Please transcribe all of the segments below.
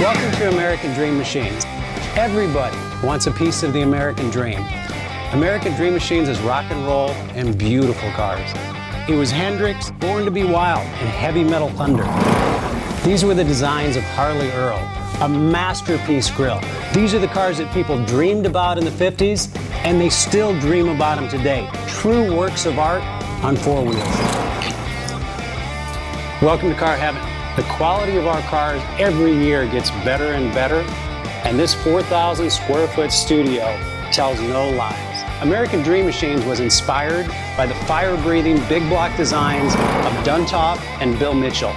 Welcome to American Dream Machines. Everybody wants a piece of the American dream. American Dream Machines is rock and roll and beautiful cars. It was Hendrix, Born to be Wild, and Heavy Metal Thunder. These were the designs of Harley Earl, a masterpiece grille. These are the cars that people dreamed about in the 50s, and they still dream about them today. True works of art on four wheels. Welcome to Car Heaven. The quality of our cars every year gets better and better, and this 4,000 square foot studio tells no lies. American Dream Machines was inspired by the fire-breathing big block designs of Duntop and Bill Mitchell.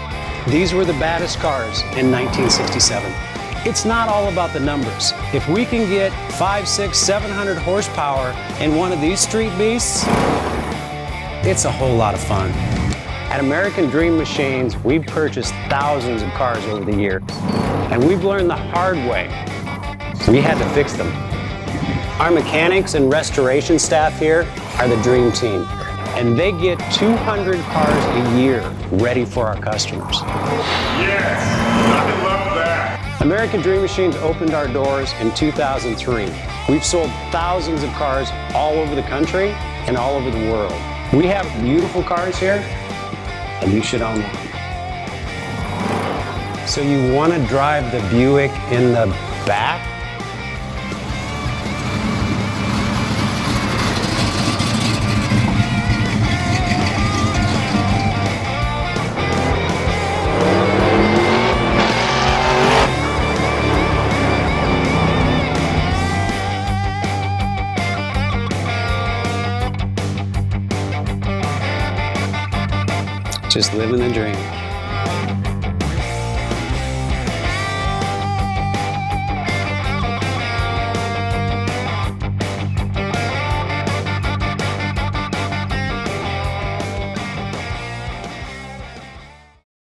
These were the baddest cars in 1967. It's not all about the numbers. If we can get 500, 600, 700 horsepower in one of these street beasts, it's a whole lot of fun. At American Dream Machines, we've purchased thousands of cars over the years, and we've learned the hard way. We had to fix them. Our mechanics and restoration staff here are the dream team, and they get 200 cars a year ready for our customers. Yes, I love that. American Dream Machines opened our doors in 2003. We've sold thousands of cars all over the country and all over the world. We have beautiful cars here, and you should own one. So you want to drive the Buick in the back? Just living the dream.